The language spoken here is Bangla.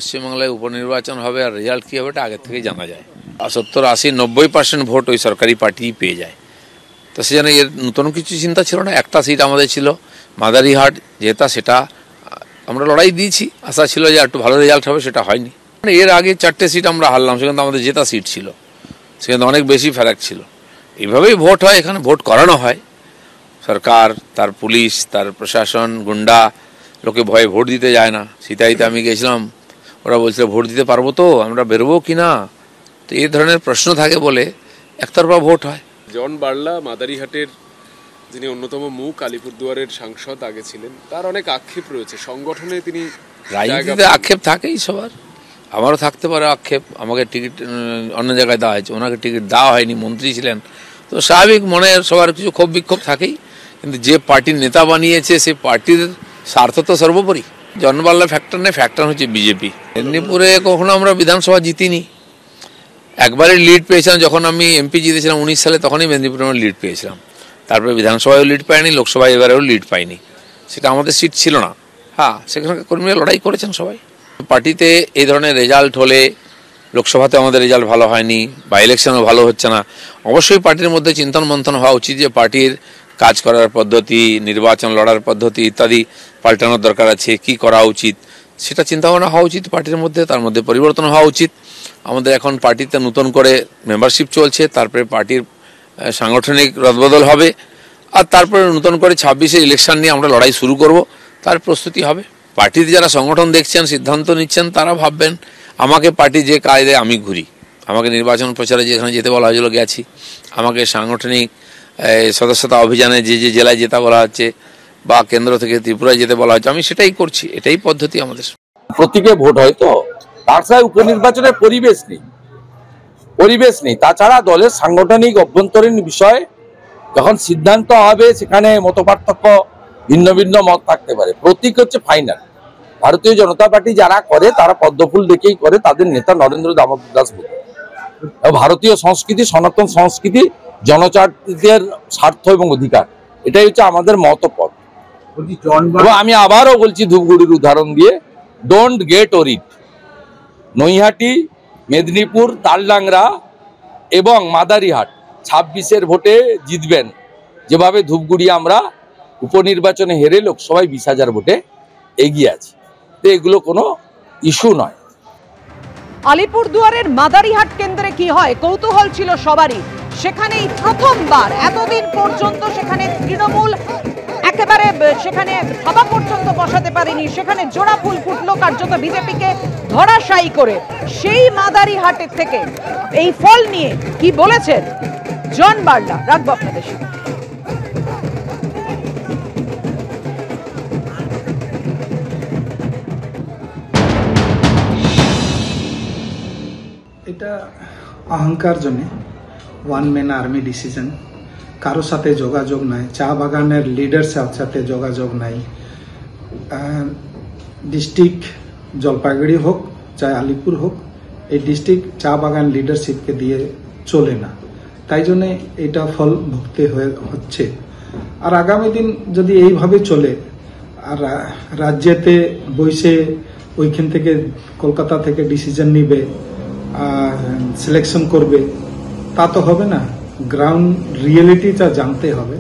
পশ্চিমবাংলায় উপনির্বাচন হবে আর রেজাল্ট কি হবে এটা আগে থেকেই জানা যায়। 70-80-90% ভোট ওই সরকারি পার্টি পেয়ে যায়। তো সেজন্য এর নতুন কিছু চিন্তা ছিল না। একটা সিট আমাদের ছিল মাদারিহাট, যেটা সেটা আমরা লড়াই দিয়েছি, আশা ছিল যে একটু ভালো রেজাল্ট হবে, সেটা হয়নি। এর আগে 4টে সিট আমরা হারলাম, সেখানে আমাদের জেতা সিট ছিল, সেখানে অনেক বেশি ফারাক ছিল। এইভাবেই ভোট হয়, এখানে ভোট করানো হয়। সরকার, তার পুলিশ, তার প্রশাসন, গুন্ডা, লোকে ভয়ে ভোট দিতে যায় না। সীতাইতে আমি গেছিলাম, ওরা বলছিল ভোট দিতে পারবো তো, আমরা বেরোবো কি না। তো এই ধরনের প্রশ্ন থাকে বলে একতরফা ভোট হয়। জন বার্লা মাদারিহাটের যিনি অন্যতম মুখ, আলিপুরদুয়ারের সাংসদ আগে ছিলেন, তার অনেক আক্ষেপ রয়েছে সংগঠনে। তিনি রাজনীতিতে আক্ষেপ থাকেই সবার, আমারও থাকতে পারে আক্ষেপ। আমাকে টিকিট অন্য জায়গায় দেওয়া হয়েছে, ওনাকে টিকিট দেওয়া হয়নি, মন্ত্রী ছিলেন। তো স্বাভাবিক মনে সবার কিছু ক্ষোভ বিক্ষোভ থাকেই, কিন্তু যে পার্টির নেতা বানিয়েছে সেই পার্টির স্বার্থ তো সর্বোপরি। জন বার্লা ফ্যাক্টর নেই, ফ্যাক্টর হচ্ছে বিজেপি। মেদিনীপুরে কখনো আমরা বিধানসভা জিতিনি, একবারে লিড পেয়েছিলাম যখন আমি এমপি জিতেছিলাম 19 সালে, তখনই মেদিনীপুরে আমরা লিড পেয়েছিলাম। তারপরে বিধানসভায়ও লিড পাইনি, লোকসভায় এবারেও লিড পাইনি, সেটা আমাদের সিট ছিল না। হ্যাঁ, সেখানকার কর্মীরা লড়াই করেছেন সবাই। পার্টিতে এই ধরনের রেজাল্ট হলে, লোকসভাতে আমাদের রেজাল্ট ভালো হয়নি, বা ইলেকশনও ভালো হচ্ছে না, অবশ্যই পার্টির মধ্যে চিন্তন মন্থন হওয়া উচিত যে পার্টির কাজ করার পদ্ধতি, নির্বাচন লড়ার পদ্ধতি ইত্যাদি পাল্টানোর দরকার আছে, কি করা উচিত সেটা চিন্তাভাবনা হওয়া উচিত পার্টির মধ্যে, তার মধ্যে পরিবর্তন হওয়া উচিত। আমাদের এখন পার্টিতে নতুন করে মেম্বারশিপ চলছে, তারপরে পার্টির সাংগঠনিক রদবদল হবে, আর তারপরে নতুন করে 26-এ ইলেকশন নিয়ে আমরা লড়াই শুরু করব, তার প্রস্তুতি হবে। পার্টিতে যারা সংগঠন দেখছেন, সিদ্ধান্ত নিচ্ছেন, তারা ভাববেন আমাকে পার্টি যে কায়দায় আমি ঘুরি, আমাকে নির্বাচন প্রচারে যেখানে যেতে বলা হয়েছিল গেছি, আমাকে সাংগঠনিক সদস্যতা অভিযানে যে যে জেলায় যেতে বলা হচ্ছে, বা কেন্দ্র থেকে ত্রিপুরায় যেতে বলা হচ্ছে, আমি সেটাই করছি। এটাই পদ্ধতি আমাদের। প্রতীকে ভোট হয়, তো তার সাথে উপনির্বাচনের পরিবেশ নেই। তাছাড়া দলের সাংগঠনিক অভ্যন্তরীণ বিষয় যখন সিদ্ধান্ত হবে, সেখানে মতপার্থক্য, ভিন্ন ভিন্ন মত থাকতে পারে। প্রতীক হচ্ছে ফাইনাল। ভারতীয় জনতা পার্টি যারা করে, তারা পদ্মফুল দেখেই করে, তাদের নেতা নরেন্দ্র দামোদর দাস বলে। ভারতীয় সংস্কৃতি, সনাতন সংস্কৃতি, জনজাতিদের স্বার্থ এবং অধিকার, এটাই হচ্ছে আমাদের মতপথ। আমি আবারও বলছি ধূপগুড়ির উদাহরণ দিয়ে, don't get worried. Naihati, Medinipur, Taldangra এবং মাদারিহাট 26-এর ভোটে জিতবেন, যেভাবে ধূপগুড়ি আমরা উপনির্বাচনে হেরে লোকসভায় 20,000 ভোটে এগিয়ে আছি। তো এগুলো কোনো ইস্যু নয়। আলিপুরদুয়ারের মাদারিহাট কেন্দ্রে কি হয় কৌতূহল ছিল সবারই। সেখানেই প্রথমবার এতদিন পর্যন্ত সেখানে তৃণমূল একেবারে সেখানে সভা পর্যন্ত বসাতে পারেনি, সেখানে জোড়া ফুল ফুটলো কার্যত বিজেপিকে ধরাশায়ী করে। সেই মাদারিহাটের থেকে এই ফল নিয়ে কি বলেছেন জন বার্লা, রাখবো আপনাদের সাথে। এটা অহংকার জন্য ওয়ান ম্যান আর্মি ডিসিশন, কারোর সাথে যোগাযোগ নাই, চা বাগানের লিডার সাথে যোগাযোগ নাই। ডিস্ট্রিক্ট জলপাইগুড়ি হোক চাই আলিপুর হোক, এই ডিস্ট্রিক্ট চা বাগান লিডারশিপকে দিয়ে চলে না, তাই জন্যে এটা ফল ভুগতে হচ্ছে। আর আগামী দিন যদি এইভাবে চলে, আর রাজ্যেতে বসে ওইখান থেকে কলকাতা থেকে ডিসিশন নিবে, সিলেকশন করবে, তা তো হবে না। গ্রাউন্ড রিয়েলিটিটা জানতে হবে।